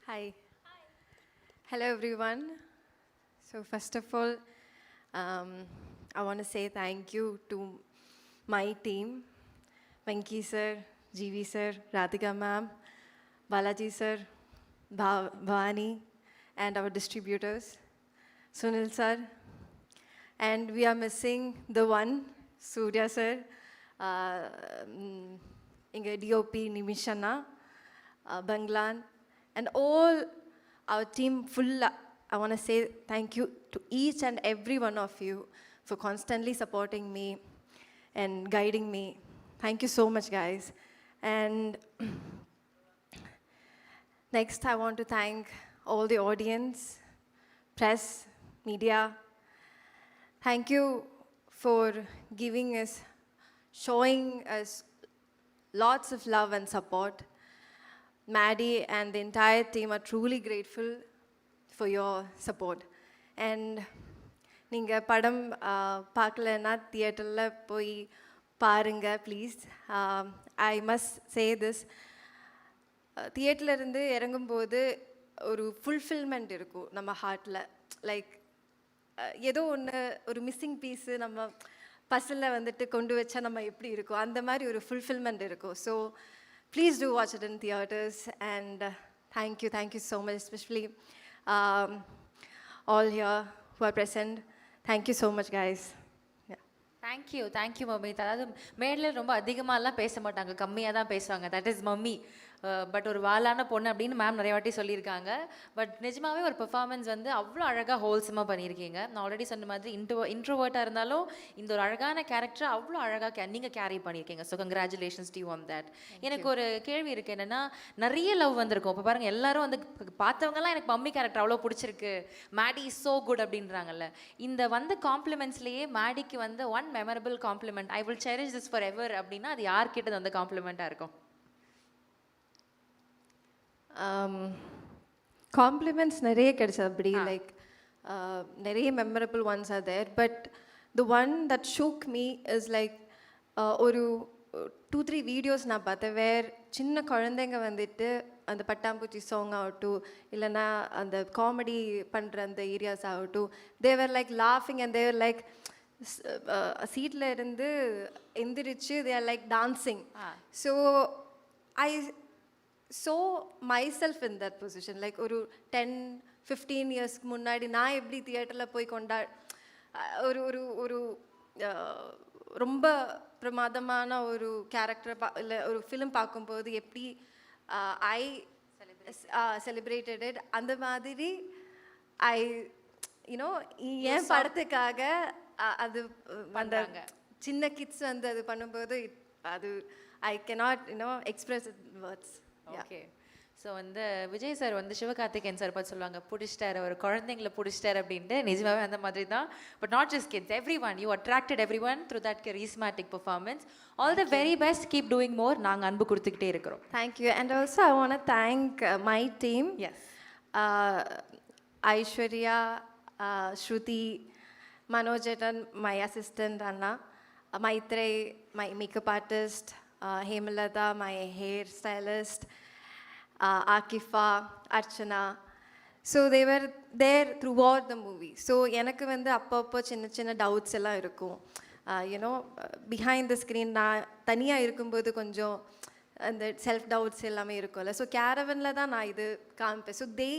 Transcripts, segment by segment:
Hi. Hello, everyone. So, first of all, I want to say thank you to my team, Venki sir, GV sir, Radhika ma'am, Balaji sir, Bhavani, and our distributors, Sunil sir. And we are missing the one, Surya sir, Inga DOP Nimishana, Banglan, and all our team full. I want to say thank you to each and every one of you for constantly supporting me and guiding me. Thank you so much, guys. And next, I want to thank all the audience, press, media. Thank you for giving us, showing us lots of love and support. Maddie and the entire team are truly grateful for your support. And நீங்கள் படம் பார்க்கலன்னா தியேட்டரில் போய் பாருங்க please. I must say this, தியேட்டர்லேருந்து இறங்கும்போது ஒரு fulfilment இருக்கும் நம்ம ஹார்ட்டில். லைக் ஏதோ ஒன்று ஒரு மிஸ்ஸிங் பீஸு நம்ம பஸ்ஸில் வந்துட்டு கொண்டு வச்சா நம்ம எப்படி இருக்கும், அந்த மாதிரி ஒரு ஃபுல்ஃபில்மெண்ட் இருக்கும். So please do watch it in theaters, and thank you so much, especially all here who are present. Thank you so much, guys. Thank you mummy. அதாவது மேடையில் ரொம்ப அதிகமாகலாம் பேச மாட்டாங்க, கம்மியாக தான் பேசுவாங்க. That is mummy. பட் ஒரு வாலான பொண்ணு அப்படின்னு மேம் நிறைய வாட்டி சொல்லியிருக்காங்க. பட் நிஜமாகவே ஒரு பெர்ஃபார்மன்ஸ் வந்து அவ்வளோ அழகாக ஹோல்சமாக பண்ணியிருக்கீங்க. நான் ஆல்ரெடி சொன்ன மாதிரி இன்ட்ரோவர்ட்டாக இருந்தாலும் இந்த ஒரு அழகான கேரக்டரை அவ்வளோ அழகாக நீங்கள் கேரி பண்ணியிருக்கீங்க. So congratulations to you on that. எனக்கு ஒரு கேள்வி இருக்குது, என்னென்னா நிறைய லவ் வந்திருக்கும். இப்போ பாருங்கள், எல்லாரும் வந்து பார்த்தவங்கலாம் எனக்கு மம்மி கேரக்டர் அவ்வளோ பிடிச்சிருக்கு, மேடி இஸ் ஸோ குட் அப்படின்றாங்கல்ல. இந்த வந்து காம்ப்ளிமெண்ட்ஸ்லேயே மேடிக்கு வந்து one memorable compliment, I will cherish this forever அப்படின்னா அது யார்கிட்ட வந்து காம்ப்ளிமெண்ட்டாக இருக்கும்? காம்ப்ளிமெண்ட்ஸ் நிறைய கிடைச்சது அப்படி. லைக் நிறைய memorable ones are there, but the one that shook me is like ஒரு 2-3 வீடியோஸ் நான் பார்த்தேன். சின்ன குழந்தைங்க வந்துட்டு அந்த பட்டாம்பூச்சி சாங் ஆகட்டும், இல்லைன்னா அந்த காமெடி பண்ணுற அந்த ஏரியாஸ் ஆகட்டும், தேவர் லைக் லாஃபிங் அண்ட் தேவர் லைக் சீட்டில் இருந்து எந்திரிச்சு தே are like dancing. So I so myself in that position, like ஒரு 10-15 இயர்ஸ்க்கு முன்னாடி நான் எப்படி தியேட்டரில் போய் ஒரு ஒரு ஒரு ரொம்ப பிரமாதமான ஒரு கேரக்டரை இல்லை ஒரு ஃபிலிம் பார்க்கும்போது எப்படி ஐ செலிப்ரேட்டட் இட், அந்த மாதிரி ஐ யூனோ என் படத்துக்காக அது அந்த சின்ன கிட்ஸ் வந்து அது பண்ணும்போது அது ஐ cannot express it words. Okay. So வந்து விஜய் சார் வந்து சிவகார்த்திகேயன் சார் பார்த்து சொல்லுவாங்க, பிடிச்சிட்டார், ஒரு குழந்தைங்களை பிடிச்சிட்டார் அப்படின்ட்டு. நிஜமாவே அந்த மாதிரி தான். But not just kids, everyone, you attracted everyone through that charismatic performance. All the very best, keep doing more. நாங்கள் அன்பு கொடுத்துக்கிட்டே இருக்கிறோம். Thank you. And also I want to thank my team. Yes. Aishwarya, Shruti, Manojan, my assistant அண்ணா, Maithre, my makeup artist, Hemalata, my hair stylist, Akifa, Archana. So they were there throughout the movie. So எனக்கு வந்து அப்பப்போ சின்ன doubts எல்லாம் இருக்கும். யூனோ பிஹைண்ட் த ஸ்க்ரீன் நான் தனியாக இருக்கும்போது கொஞ்சம் அந்த செல்ஃப் டவுட்ஸ் எல்லாமே இருக்கும்ல. ஸோ கேரவனில் தான் நான் இது காமிப்பேன். ஸோ தே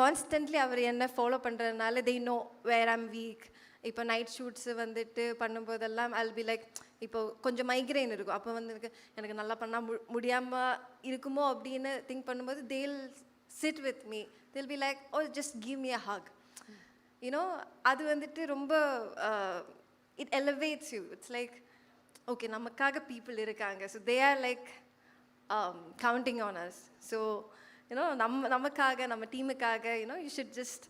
கான்ஸ்டன்ட்லி அவர் என்ன ஃபாலோ பண்ணுறதுனால they know where I'm weak. இப்போ நைட் ஷூட்ஸு வந்துட்டு பண்ணும்போதெல்லாம் ஐல் பி லைக், இப்போ கொஞ்சம் மைக்ரைன் இருக்கும், அப்போ வந்து எனக்கு நல்லா பண்ணால் முடியாமல் இருக்குமோ அப்படின்னு திங்க் பண்ணும்போது they'll sit with me, they'll be like, oh just give me a hug. You know அது வந்துட்டு ரொம்ப it elevates you. It's like okay, நமக்காக பீப்புள் இருக்காங்க. So they are like counting on us. So you know நமக்காக, நம்ம டீமுக்காக, you know you should just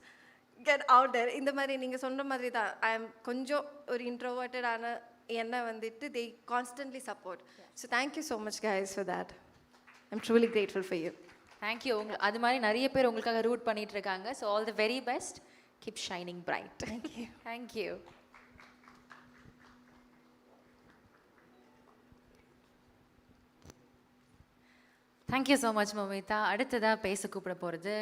get out there. இந்த மாதிரி நீங்கள் சொன்ன மாதிரி தான், ஐ எம் கொஞ்சம் ஒரு இன்ட்ரோவர்ட்டடான என்ன வந்துட்டு they constantly support. So thank you so much guys for that. I'm truly grateful for you. Thank you. அது மாதிரி நிறைய பேர் உங்களுக்காக ரூட் பண்ணிட்டு இருக்காங்க. So all the very best, keep shining bright. Thank you. Thank you. Thank you so much Mamitha. அடுத்ததாக பேச கூப்பிட போகிறது